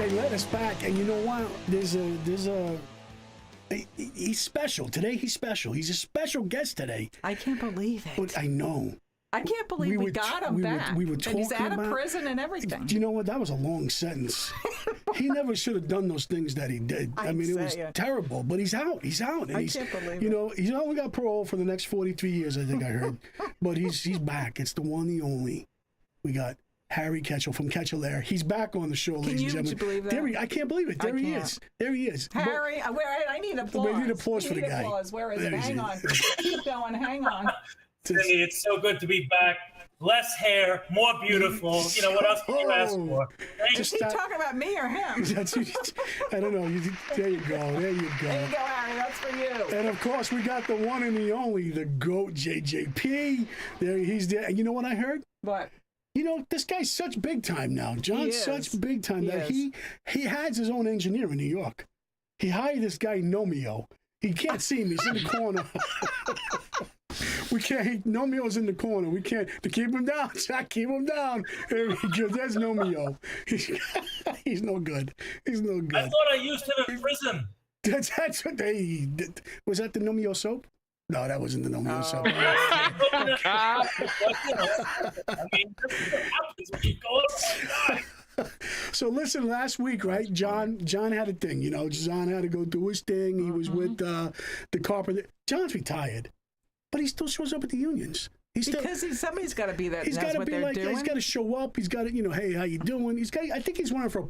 they let us back, and you know what? He's special. Today he's special. He's a special guest today. I can't believe it. But I know. I can't believe we got him back. We were and talking he's out of about prison and everything. Do you know what? That was a long sentence. He never should have done those things that he did. I mean, it was terrible. But he's out. He's out. And I can't believe it. You know, he's only got parole for the next 43 years, I think I heard. But he's back. It's the one, the only. We got Harry Ketchel from Ketchel Air. He's back on the show, ladies and gentlemen. Can you believe that? I can't believe it. There he is. There he is. Harry, I need applause. We need applause for the guy. Where is it? Hang on. Keep going. Hang on. Cindy, it's so good to be back. Less hair, more beautiful. You know, what else can you ask for? Is he talking about me or him? I don't know. There you go. There you go. There you go, Harry. That's for you. And, of course, we got the one and the only, the GOAT, JJP. There, he's there. And you know what I heard? What? You know, this guy's such big time now. John's such big time that he has his own engineer in New York. He hired this guy, Nomeo. He can't see him. He's in the corner. We can't. Nomio's in the corner. We can't. To keep him down, Jack, keep him down. There he goes. There's Nomeo. He's no good. He's no good. I thought I used him in prison. That's what they. Was that the Nomeo soap? No, that wasn't the Nomeo soap. So listen, last week, right? John had a thing. You know, John had to go do his thing. He was with the carpenter. John's retired, but he still shows up at the unions. Because somebody's got to be there. He's got to be like, he's got to show up. He's got to, you know, hey, how you doing? I think he's running for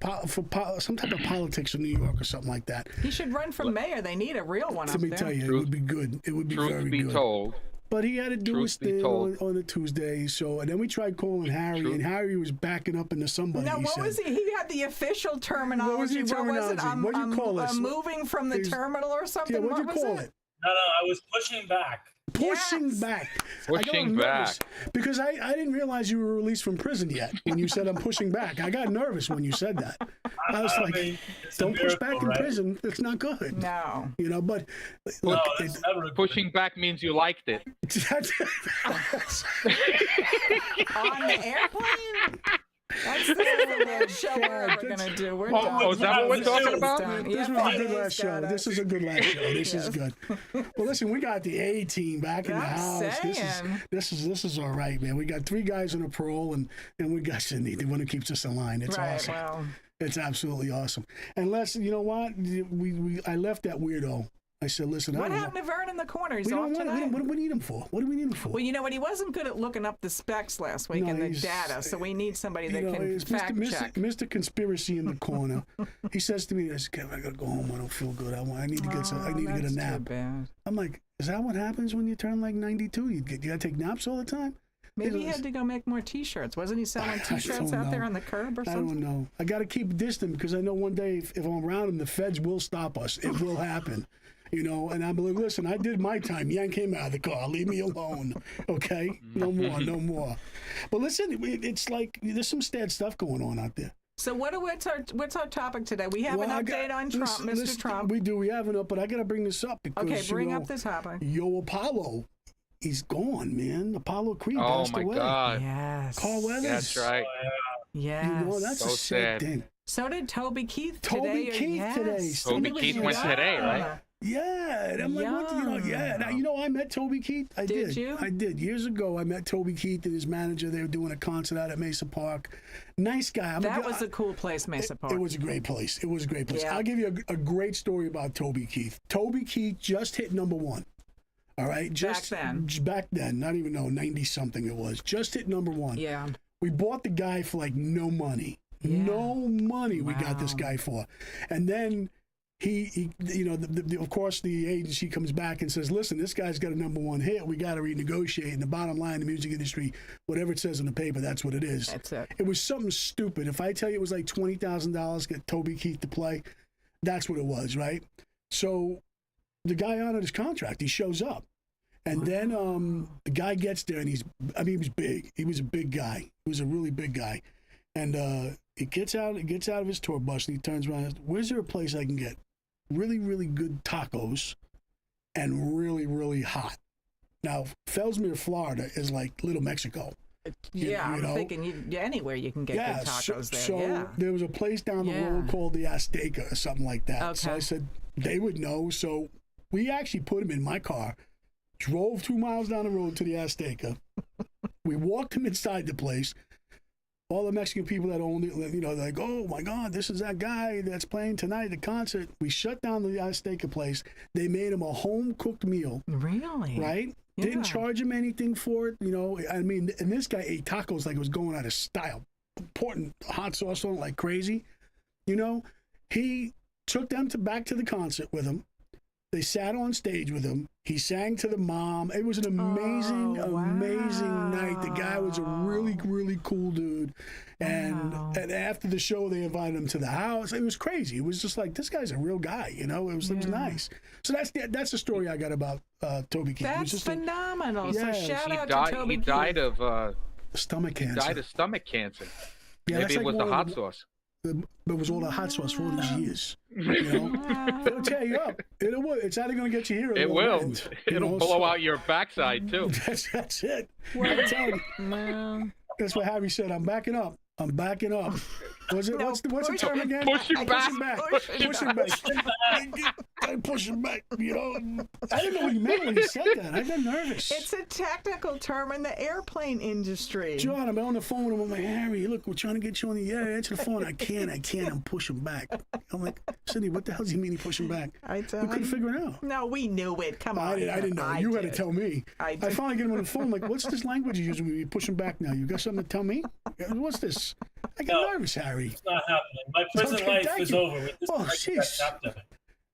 some type of politics in New York or something like that. He should run for mayor. They need a real one up there. Let me tell you, it would be good. It would be very good. Truth be told. But he had to do his thing on a Tuesday. So, and then we tried calling Harry, and Harry was backing up into somebody. No, what was he? He had the official terminology. What was the terminology? What'd you call it? Moving from the terminal or something? Yeah, what'd you call it? No, I was pushing back. Pushing back. Because I didn't realize you were released from prison yet when you said I'm pushing back. I got nervous when you said that. I was like, don't push back in prison. It's not good. No. You know, but look, pushing back means you liked it. On the airplane? That's the show we're going to do. We're done. Oh, is that what we're talking about? This was a good last show. This is a good last show. This is good. Well, listen, we got the A team back in the house. This is all right, man. We got 3 guys on a parole, and we got Cindy, the one who keeps us in line. It's awesome. Well. It's absolutely awesome. And Les, you know what? I left that weirdo. I said, listen. What happened to Vern in the corner? He's off tonight. What do we need him for? What do we need him for? Well, you know what? He wasn't good at looking up the specs last week and the data, so we need somebody that can fact check. Mr. Conspiracy in the corner. He says to me, Kevin, I got to go home. I don't feel good. I need to get I need to get a nap. Too bad. I'm like, is that what happens when you turn like 92? You got to take naps all the time? Maybe he had to go make more T-shirts. Wasn't he selling T-shirts out there on the curb or something? I don't know. I got to keep distant because I know one day if I'm around him, the feds will stop us. It will happen. You know, and I'm like, listen, I did my time. Yank him out of the car. Leave me alone. Okay? No more. But listen, it's like there's some sad stuff going on out there. So what's our topic today? We have an update on Trump, Mr. Trump. We do. We have an up, but I got to bring this up because bring up this topic. Apollo, he's gone, man. Apollo Creed passed away. Oh my God! Yes. Carl Weathers. That's right. Yes. You know, that's so a sad thing. So did Toby Keith today. Toby Keith went today, right? Yeah, and I'm like, what? You know, I met Toby Keith. I did. Did you? I did. Years ago, I met Toby Keith and his manager. They were doing a concert out at Mesa Park. Nice guy. That was a cool place, Mesa Park. It was a great place. Yeah. I'll give you a great story about Toby Keith. Toby Keith just hit #1. All right? Back then. Not even 90-something it was. Just hit #1. Yeah. We bought the guy for like no money. Yeah. No money we got this guy for. And then he you know, of course, the agency comes back and says, listen, this guy's got a #1 hit. We got to renegotiate. And the bottom line, the music industry, whatever it says in the paper, that's what it is. That's it. It was something stupid. If I tell you it was like $20,000 to get Toby Keith to play, that's what it was, right? So the guy honored his contract. He shows up. And then the guy gets there, and he was big. He was a big guy. He was a really big guy. And he gets out of his tour bus, and he turns around and says, where's there a place I can get really, really good tacos and really, really hot? Now, Fellsmere, Florida is like Little Mexico. Yeah, you I'm know? thinking anywhere you can get Yeah, good tacos there. so Yeah. there was a place down the Yeah. road called the Azteca or something like that. So Okay. I said they would know. So we actually put him in my car, drove 2 miles down the road to the Azteca. We walked him inside the place. All the Mexican people that owned it, you know, they're like, oh my God, this is that guy that's playing tonight at the concert. We shut down the Azteca place. They made him a home cooked meal, Really? right? Yeah. Didn't charge him anything for it, you know. I mean, and this guy ate tacos like it was going out of style, pouring hot sauce on it like crazy, you know. He took them back to the concert with him. They sat on stage with him. He sang to the mom. It was an amazing, amazing night. The guy was a really, really cool dude. And and after the show, they invited him to the house. It was crazy. It was just like, this guy's a real guy, you know. It was nice. So that's the story I got about Toby Keith. It was That's just phenomenal. So Yes. shout He out died. to Toby He Keith. died of stomach cancer. died of stomach cancer. Yeah, that's Maybe it like was the one hot of sauce. It was all the hot sauce for all these years. You know, it'll tear you up. It's either going to get you here or It will. end, you It'll know, blow so- out your backside too. That's it. I'm telling you. Well, That's what Harry said. I'm backing up. I'm backing up. What's the term again? Pushing back. Pushing back. I'm pushing back. You know, I didn't know what he meant when he said that. I got nervous. it's a technical term in the airplane industry. John, I'm on the phone and I'm like, Harry, look, we're trying to get you on the air. Answer the phone. I can't. I'm pushing back. I'm like, Cindy, what the hell does he mean he pushing back? I We couldn't figure it out. No, we knew it. Come on. I didn't know. You had to tell me. I I did. finally get him on the phone. Like, what's this language you're using when you're pushing back now? You got something to tell me? What's this? I get No. nervous, Harry. It's not happening. My prison Okay, life thank is you. over with this Oh, that jeez. chapter.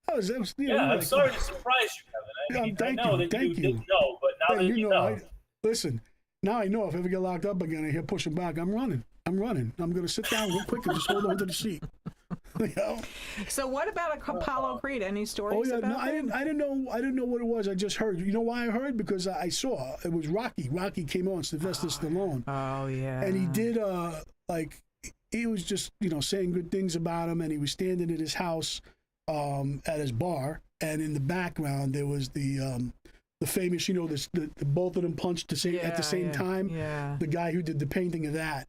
That was, you know, Yeah, I'm like, sorry to surprise you, Kevin. I mean, I thank know you, that thank you you. didn't know, but now Hey, that you know. listen, now I know if I ever get locked up again, I hear pushing back. I'm running. I'm going to sit down real quick and just hold on to the seat. You know? So what about Apollo Creed? Any stories Oh yeah, about no, I him? didn't know what it was. I just heard. You know why I heard? Because I saw it was Rocky. Rocky came on, Sylvester Stallone, Oh, yeah. and he did like he was just saying good things about him, and he was standing at his house at his bar, and in the background there was the famous the both of them punched at the same time. Yeah. The guy who did the painting of that.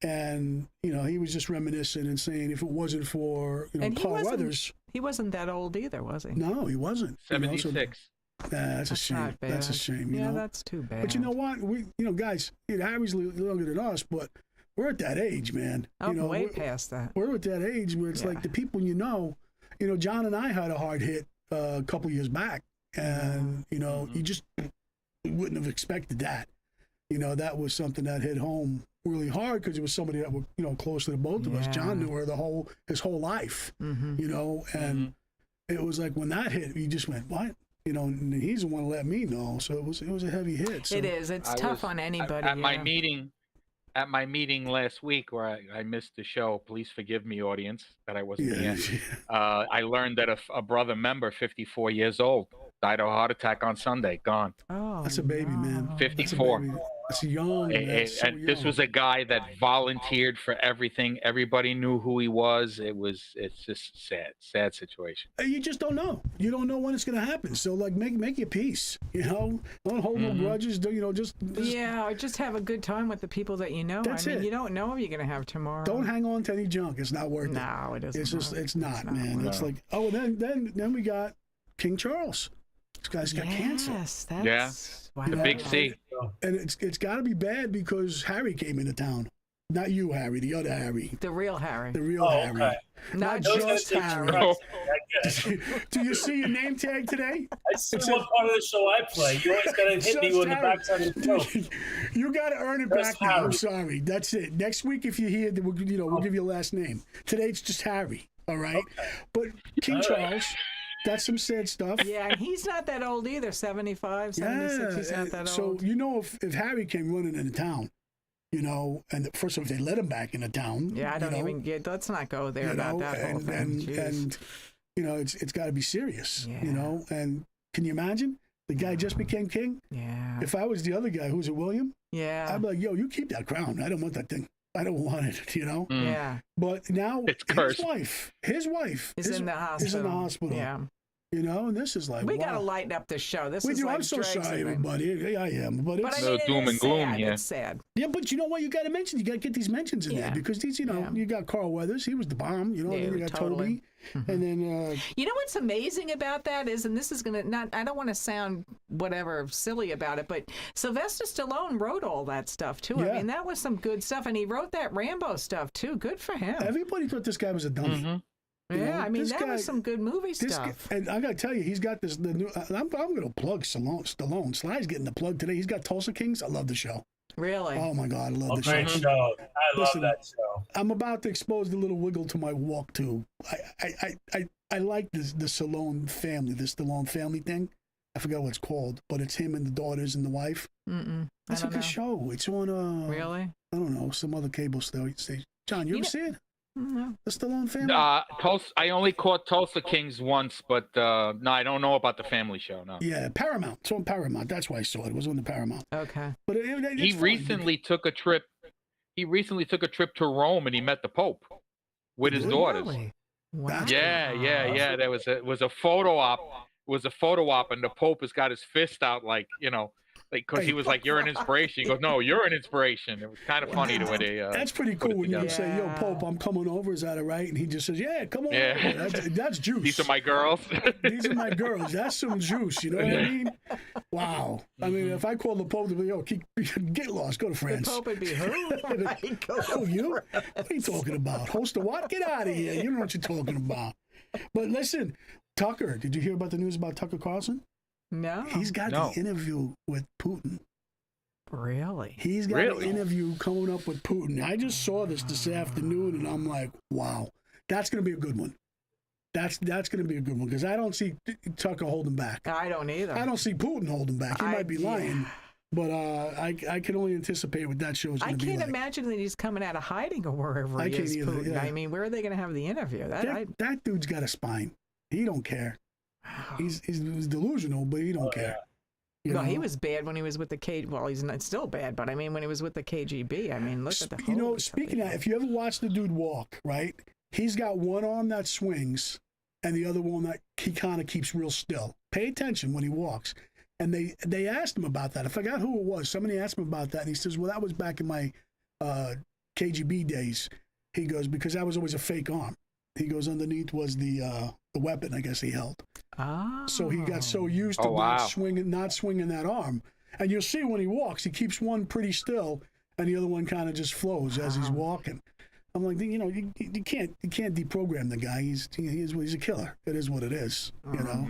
And he was just reminiscing and saying if it wasn't for And he Paul wasn't- Weathers, He wasn't that old either, was he? no, he wasn't. You know, so- 76. that's a That's shame. not bad. That's a shame. You Yeah, know. that's too bad. But you know what? We, guys, Harry's younger than us, but we're at that age, man. Oh, way we're, past that. we're at that age where it's Yeah. like the people John and I had a hard hit a couple years back, and you just wouldn't have expected that. That was something that hit home really hard because it was somebody that was close to the both of us. Yeah. John knew her his whole life, and it was like when that hit, he just went, what? And he's the one who let me know. So it was a heavy hit. So. It is. It's I tough was- on anybody. At my yeah. meeting, at my meeting last week where I missed the show, please forgive me, audience, that I wasn't Yeah. here. I learned that a brother member, 54 years old, died of a heart attack on Sunday. Gone. Oh, That's a baby, man. no. 54. That's young. That's so And this young. was a guy that volunteered for everything. Everybody knew who he was. It's just sad situation. You just don't know. You don't know when it's going to happen. So like, make your peace. Don't hold no grudges. Just Yeah, or just have a good time with the people that you know. That's I mean, it. you don't know if you're going to have tomorrow. don't hang on to any junk. It's not worth it. No, it isn't. It's just, worth it. it's not, not man. worth It's it. like, oh, and then we got King Charles. This guy's got cancer, Yes, that's Yeah. wow. The big C. and it's got to be bad because Harry came into town. Not you, Harry. The other Harry. The real Harry. The real Oh, Harry. okay. Not Those just are Harry. No. I guess. Do you see your name tag today? I see what part of the show I play. You always gotta hit me Just with the Harry. backside of the throat. You got to earn it Just back now. I'm Harry. sorry. That's it. Next week, if you're here, then we'll give you a last name. Today it's just Harry. All right. But King All right. Charles, that's some sad stuff. Yeah, and he's not that old either. 75, 76. He's not that so old. if Harry came running into town, and first of all, if they let him back into town, Yeah, I don't even get. Let's not go there you about know, that whole and thing. Jeez. it's got to be serious, Yeah. And can you imagine the guy just became king? Yeah. If I was the other guy, who's it, William? Yeah. I'd be like, yo, you keep that crown. I don't want that thing. I don't want it, Mm. Yeah. But now It's his cursed. wife, Is in the hospital. is in the hospital. Yeah. You know, and this is like, We wow. got to lighten up the show. This We is do. like I'm so dregs sorry, and- everybody. Yeah, I am. But But it's, I mean, doom it is and gloom sad. here. It's sad. yeah, but you know what? You got to mention. You got to get these mentions in there Yeah. because these, you know, Yeah. you got Carl Weathers. He was the bomb. You know, Yeah, and then you got totally. Toby, and then You know what's amazing about that is, and this is going to not, I don't want to sound whatever silly about it, but Sylvester Stallone wrote all that stuff too. Yeah. I mean, that was some good stuff. And he wrote that Rambo stuff too. Good for him. everybody thought this guy was a dummy. Mhm. you yeah, know, I mean, this that guy- was some good movie This guy, stuff. and I got to tell you, he's got this. The new. I'm going to plug Stallone. Sly's getting the plug today. He's got Tulsa Kings. I love the show. Really? Oh my God, I love Oh, the great show. show. I Listen, love that show. I'm about to expose the little wiggle to my walk too. I like this the Stallone family, this Stallone family thing. I forgot what it's called, but it's him and the daughters and the wife. Mm-mm. That's a I don't good know. show. It's on Really? I don't know, some other cable station. John, you You ever know- see it? No. The Stallone family? Tulsa, I only caught Tulsa Kings once, but no, I don't know about the family show. No. Yeah, Paramount. It's on Paramount. That's why I saw it. It was on the Paramount. Okay. But it's He fun. recently took a trip. He recently took a trip to Rome, and he met the Pope with his Really? daughters. Really? Wow. Yeah. There was a photo op. It was a photo op, and the Pope has got his fist out, like because Hey. he was like, "You're an inspiration." He goes, "No, you're an inspiration." It was kind of funny the way they. That's pretty put cool it when you can together. say, "Yo, Yeah. Pope, I'm coming over." Is that all right? And he just says, "Yeah, come on Yeah. over." That's juice. These are my girls. These are my girls. That's some juice. You know what I mean? Wow. I mean, if I call the Pope to be, "Yo, get lost, go to The France." Pope would be who? Oh, you? What are you talking about? Host of what? Get out of here. You don't know what you're talking about. But listen, Tucker, did you hear about the news about Tucker Carlson? No. He's got No. the interview with Putin. Really? He's got Really? an interview coming up with Putin. I just saw this afternoon, and I'm like, wow, that's going to be a good one. That's going to be a good one because I don't see Tucker holding back. I don't either. I don't see Putin holding back. He might be yeah. lying, but I can only anticipate what that show is I going to be can't like. imagine that he's coming out of hiding or wherever I he can't is. either, Putin. yeah. I mean, where are they going to have the interview? That dude's got a spine. He don't care. He's delusional, but he don't care. You Well, he know? was bad when he was with the KGB. Well, he's not still bad, but I mean, when he was with the KGB, I mean, look at the. You know, holy speaking of, something. if you ever watch the dude walk, right? He's got one arm that swings, and the other one that he kind of keeps real still. Pay attention when he walks. And they asked him about that. I forgot who it was. Somebody asked him about that, and he says, "Well, that was back in my KGB days." He goes, "Because that was always a fake arm." He goes, "Underneath was the weapon, I guess he held." Oh. So he got so used to Oh, wow. not swinging that arm. And you'll see when he walks, he keeps one pretty still, and the other one kind of just flows as he's walking. I'm like, you know, you can't deprogram the guy. He's a killer. It is what it is. You know.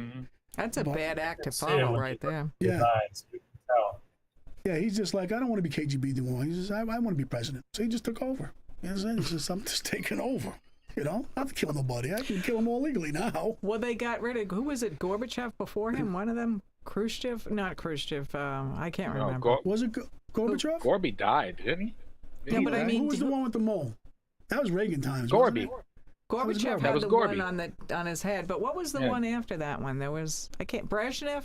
That's a But- bad act to See it follow when right you- there. Yeah, Designs, you can tell. yeah. He's just like, I don't want to be KGB anymore. He says, I want to be president. So he just took over. You know what I'm saying? He says, I'm just taking over. You know, I have to kill nobody. I can kill them all legally now. Well, they got rid of, who was it, Gorbachev before him? One of them? Khrushchev? Not Khrushchev. I can't No, remember. Was it Gorbachev? Gorby died, didn't he? Yeah, but I Who mean, was the one with the mole? That was Reagan times. Gorby. wasn't Gorbachev That had was the Gorby. one on his head, but what was the Yeah. one after that one? There was, Brezhnev? it?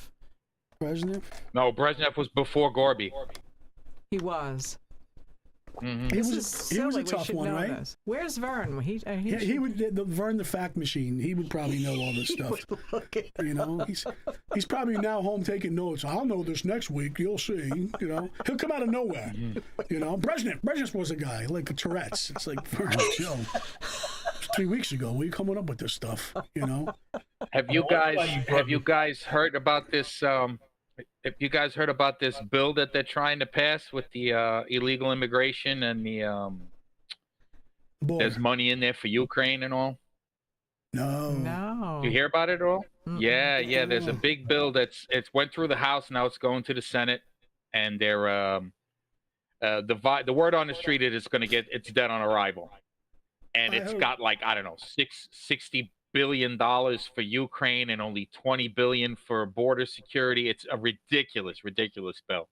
Brezhnev? No, Brezhnev was before Gorby. He was. Hmm He This was, is he silly. was a We tough should one, know right? this. Where's Vern? Yeah, he would Vern the fact machine. He would probably know all this stuff. You know, he's probably now home taking notes. I'll know this next week. You'll see. You know, he'll come out of nowhere. You know, Brezhnev was a guy like a Tourette's. It's like Vern, chill. 3 weeks ago, we coming up with this stuff. You know, Have you I wonder why guys you have you guys heard about this? Have you guys heard about this bill that they're trying to pass with the illegal immigration and the boy. there's money in there for Ukraine and all? No. No. You hear about it at all? Mm-mm. Yeah. There's a big bill it's went through the House. Now it's going to the Senate, and they're the word on the street is it's it's dead on arrival, and I it's heard- got like I don't know $60 billion for Ukraine and only $20 billion for border security. It's a ridiculous bill.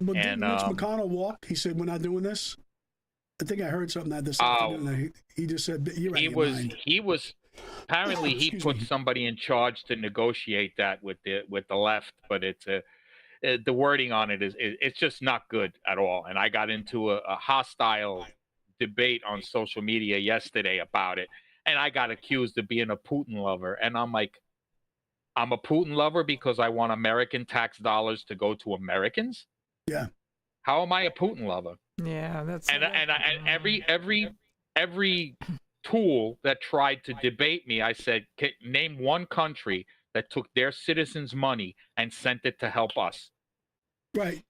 But And, didn't Mitch McConnell walk? He said, "We're not doing this." I think I heard something that this afternoon. That he just said, "You're out of your mind." He was apparently he Excuse put me. somebody in charge to negotiate that with the left, but it's the wording on it it's just not good at all. And I got into a hostile debate on social media yesterday about it, and I got accused of being a Putin lover, and I'm like, I'm a Putin lover because I want American tax dollars to go to Americans. Yeah. How am I a Putin lover? Yeah, that's And every tool that tried to debate me, I said, name one country that took their citizens' money and sent it to help us. Right.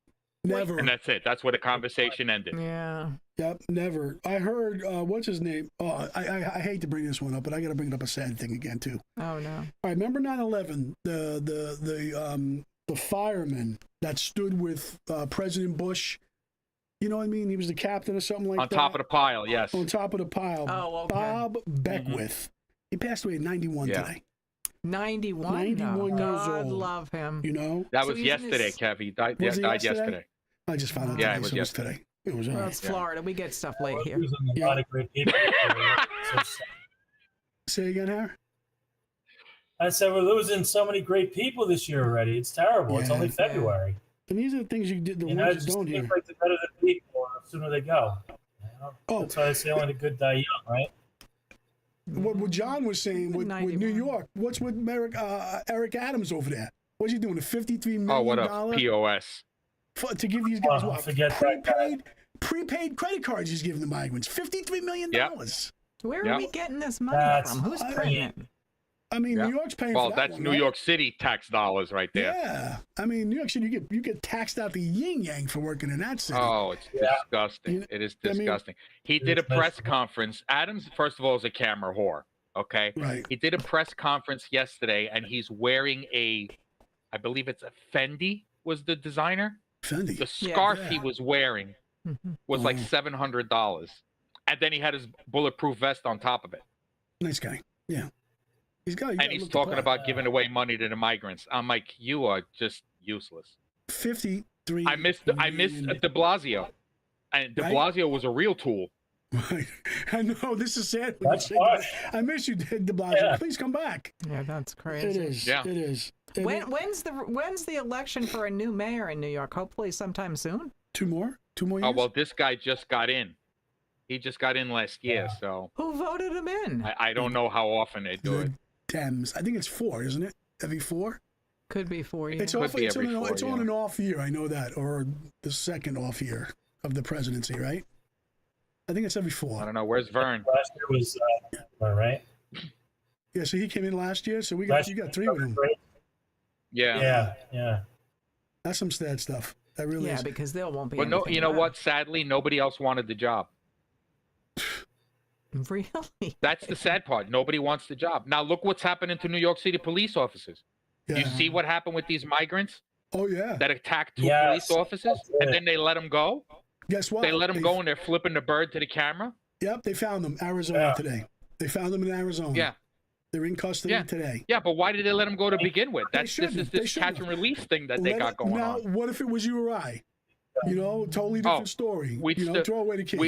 Never. And that's it. That's where the conversation ended. Yeah. Yep, never. I heard, what's his name? Oh, I hate to bring this one up, but I got to bring up a sad thing again, too. Oh, no. All right, remember 9/11, the fireman that stood with President Bush? You know what I mean? He was the captain or something like that. On top of the pile, yes. On top of the pile. Oh, okay. Bob Beckwith. He passed away at 91 today. 91. 91 years God old. love him. You know? That So was he's in yesterday, his- Kev. He died, Was he died yesterday? yesterday. I just found out Yeah, today, it was so yesterday. today. It was all Well, right. it's Florida. We get stuff late here. Losing a Yeah. lot of great people. So sad. Say again, Harry? I said we're losing so many great people this year already. It's terrible. It's Yeah. only February. And these are the things you did, the You know, it ones you just don't hear. seems like the better the people, the sooner they go. You know? Oh. That's why I say only the good die young, right? What John was saying with 91. New York, what's with Eric Adams over there? What's he doing? A $53 million Oh, what a POS. to give these guys Oh, what? forget that guy. Prepaid credit cards he's giving the migrants. $53 million. Yep. Where are Yep. we getting this money That's- from? Who's I printing it? I mean, Yeah. New York's paying Well, for that that's one, New right? York City tax dollars right there. Yeah. I mean, New York City, you get taxed out the yin yang for working in that city. Oh, it's Yeah. disgusting. You- It is I mean- disgusting. He did a press conference. Adams, first of all, is a camera whore. Okay. Right. He did a press conference yesterday, and he's wearing I believe it's a Fendi was the designer. Fendi. The scarf Yeah. he was wearing Mhm. was like Oh. $700, and then he had his bulletproof vest on top of it. Nice guy. Yeah. He's got. And he's talking about giving away money to the migrants. I'm like, you are just useless. 53. I missed De Blasio, and De Right? Blasio was a real tool. Right. I know this is sad. when you That's say harsh. that. I miss you, De Blasio. Yeah. Please come back. Yeah, that's crazy. It is. Yeah. It is. And When's the election for a new mayor in New York? Hopefully sometime soon. 2 more? 2 more years? Oh well, this guy just got in. He just got in last year, so Who voted him in? I don't know how often they do it. The Dems. I think it's 4, isn't it? Every 4? Could be 4 years. It's Could off. be It's, every on, 4, it's on yeah. and off year. I know that, or the second off year of the presidency, right? I think it's every I 4. don't know. Where's Vern? Last year was, all right. Yeah. So he came in last year. So you got 3 with him. Yeah. Yeah. That's some sad stuff. That really Yeah, is. because there won't be. But no, anything you know left. what? Sadly, nobody else wanted the job. Really? That's the sad part. Nobody wants the job. Now look what's happening to New York City police officers. Yeah. You see what happened with these migrants Oh yeah. that attacked 2 Yes, police officers, that's and it. then they let them go. Guess what? They let them go, and they're flipping the bird to the camera. Yep. They found them. Arizona Yeah. today. They found them in Arizona. Yeah. They're in custody Yeah. today. Yeah, but why did they let them go to begin with? This shouldn't. is They this shouldn't catch have. and release thing that they got going now, on. what if it was you or I? You know, totally different story. we'd You know, still- throw away the key.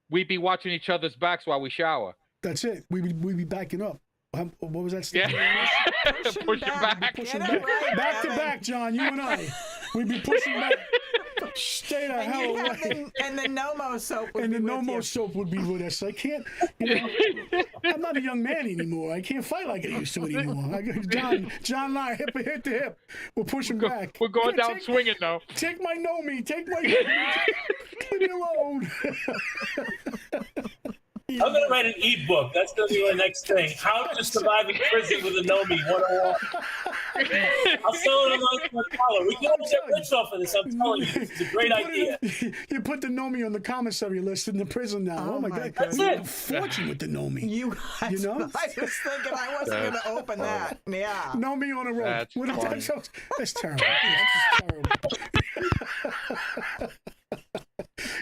We'd be watching each other's backs while we shower. That's it. We'd be backing up. What was that? Yeah, Pushing pushing back. back. Pushing Get it back. right, Back to Kevin. back, John. You and I. We'd be pushing back. Stay the And hell you'd have away. and the Nomo soap would And be the with no more you. soap would be with us. I can't, you know, I'm not a young man anymore. I can't fight like I used to anymore. John and I, hip to hip. We're pushing back. We're going Here, down swinging now. Take my Nomi. Take my Leave me alone. I'm going to write an e-book. That's going to be my next thing. How to survive in prison with a Nomi 101. I'll sell it on $1. We can all get rich off of this. I'm telling you. It's a great idea. You put the Nomi on the commissary list in the prison now. Oh, my God. That's You make it. a fortune with the Nomi. You know? I was thinking I wasn't going to open that. Yeah. Nomi on a rope. That's funny. That's terrible. That's terrible.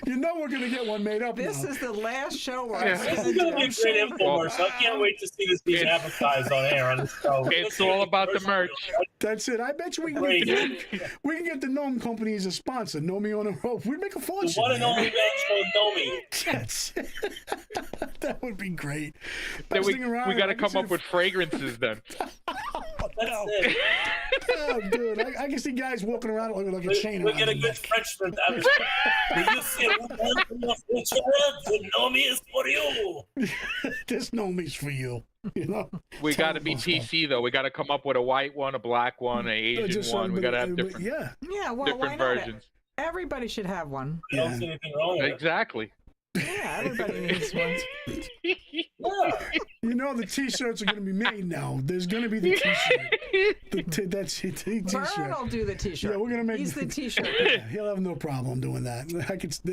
You know we're gonna get one made up This now. is the last show where Yeah. I This said is going to be a great Well, infomercial. I can't wait to see this being advertised on air on the show. It's all about the merch. That's it. I bet you we can get the Gnome Company as a sponsor. Nomi on a rope. We'd make a The fortune. one and man. only man called Nomi. Yes. That would be great. Then Best we thing around. got to I can come see up with fragrances then. That's it. Oh, dude, I can see guys walking around like a chain We around get a their good neck. Frenchman. Do you see a woman in your future? The Nomi is for you. There's no me's for you. You know. We got to be Terrible stuff. PC though. We got to come up with a white one, a black one, an Asian Just so one. We got to have everybody- different Yeah, well, why different not? versions. Everybody should have one. I don't see anything wrong with it. Exactly. Yeah, everybody needs one. Yeah. You know the T-shirts are going to be made now. There's going to be the T-shirt. That's it. T-shirt. Vern will do the T-shirt. Yeah, we're gonna make. He's the T-shirt. Yeah, he'll have no problem doing that.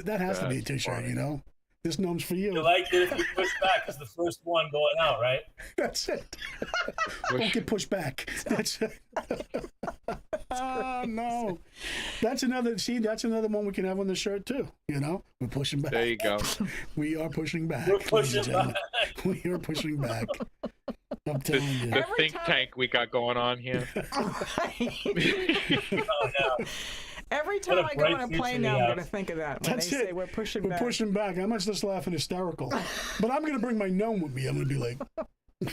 That has to be a That's T-shirt. funny. You know, this gnome's for You you. like it if you push back as the first one going out, right? That's it. Don't get pushed back. That's it. Oh no, that's another. See, that's another one we can have on the shirt too. You know, we're pushing back. There you go. We are pushing back. We're ladies pushing and gentlemen. back. We are pushing back. I'm telling you. The Every think time- tank we got going on here. Oh, yeah. Every time What a I go bright on a future plane we now, I'm have. going to think of that when That's they it. say we're pushing We're back. pushing back. I must just laugh and hysterical. But I'm gonna bring my gnome with me. I'm gonna be like,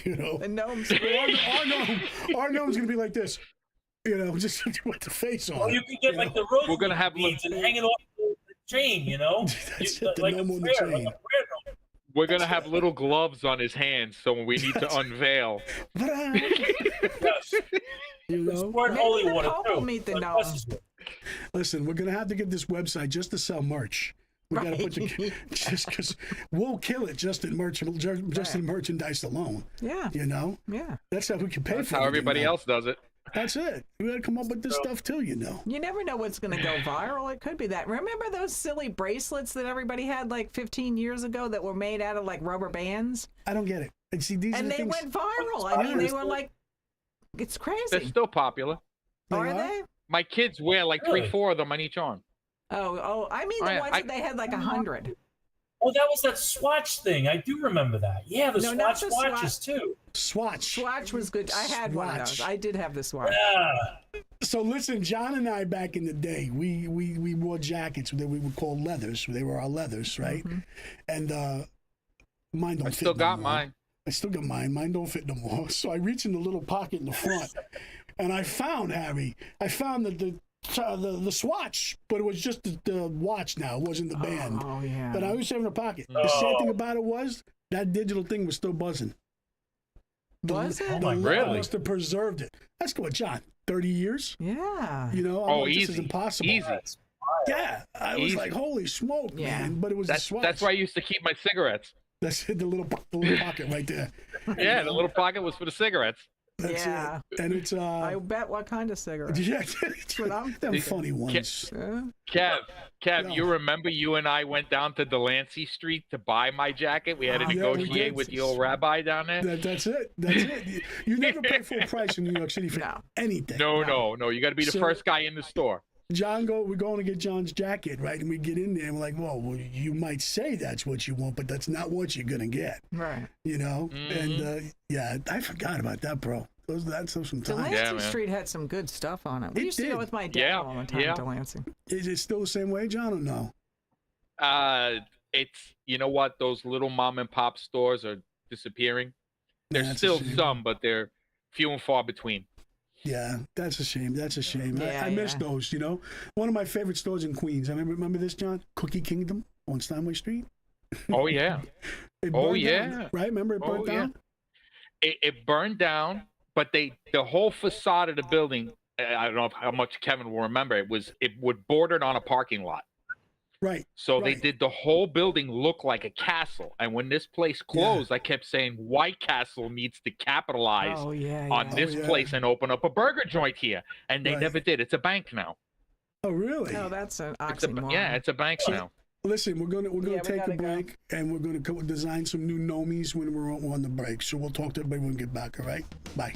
you know, The gnomes. our gnome's gonna be like this. You know, just with the face on. Or you can get like the rose We're gonna have beads and hang it off the chain, you know? That's You- it, the like a gnome on the prayer, like chain. a prayer gnome. We're gonna have little gloves on his hands, so when we need to unveil. Yes. You know, Pour in Maybe holy the water Pope too. will meet the Like gnome. Wes is- listen, we're gonna have to get this website just to sell merch. We gotta put the just because we'll kill it just in merchandise alone. Yeah, You know, yeah. that's how we can pay That's for how everything everybody now. else does it. That's it. We gotta come up with this stuff too. You know. You never know what's going to go viral. It could be that. Remember those silly bracelets that everybody had like 15 years ago that were made out of like rubber bands? I don't get it. And see, these are And the they things. went viral. I mean, they were like, it's They're crazy. still popular. Are are? they? My kids wear like Really? 3-4 of them on each arm. Oh, I mean the Oh, yeah, ones that they had like 100. Oh, that was that Swatch thing. I do remember that. Yeah, the No, not Swatch the watches too. Swatch. Swatch was good. I had one of Swatch. those. I did have the Swatch. Yeah. So listen, John and I back in the day, we wore jackets that we would call leathers. They were our leathers, right? And mine don't I fit still no got more. mine. I still got mine. Mine don't fit no more. So I reach in the little pocket in the front, and I found Harry. I found the Swatch, but it was just the watch. Now it wasn't the band. Oh yeah. But I was having a pocket. The sad thing about it was that digital thing was still buzzing. Was it? Oh The my leather really? must have preserved it. That's what, John. 30 years. Yeah. You know. I'm Oh, like, this is easy. impossible. Easy. That's Yeah, I was Easy. like, holy smoke, Yeah. man! But it was the That's Swatch. that's where I used to keep my cigarettes. That's the little pocket right there. Yeah, the little pocket was for the cigarettes. That's Yeah. it. And it's I bet what kind of cigarette? yeah, what I'm them funny ones. Kev, Yeah. you remember you and I went down to Delancey Street to buy my jacket? We had to Yeah, we negotiate did. with the old rabbi down there. That's it. That's it. You never pay full price in New York City for No. anything. No. You got to be the So- first guy in the store. We're going to get John's jacket, right? And we get in there and we're like, well, you might say that's what you want, but that's not what you're gonna get, Right. you know? Mm-hmm. And yeah, I forgot about that, bro. That's some time. Delancey Yeah, man. Street had some good stuff on it. We It used to did. go with my dad Yeah, all the time yeah. to Delancey. Is it still the same way, John, or no? It's you know what? Those little mom and pop stores are disappearing. There's That's a still shame. some, but they're few and far between. Yeah, that's a shame. That's a shame. Yeah, I miss yeah. those, you know. One of my favorite stores in Queens. I remember this, John? Cookie Kingdom on Steinway Street. Oh yeah, It Oh, burned yeah. down, right? Remember it burned Oh, yeah. down? it burned down, but the whole facade of the building. I don't know how much Kevin will remember. It would bordered on a parking lot. Right. So they Right. did the whole building look like a castle. And when this place closed, I kept saying White Castle needs to capitalize Oh yeah. on yeah. this yeah. place and open up a burger joint here. And they Right. never did. It's a bank now. Oh, really? No, that's an It's a, oxymoron. yeah, it's a bank now. Listen, we're gonna Yeah, we take gotta a go. break and we're gonna design some new nomies when we're on the break. So we'll talk to everybody when we get back. All right. Bye.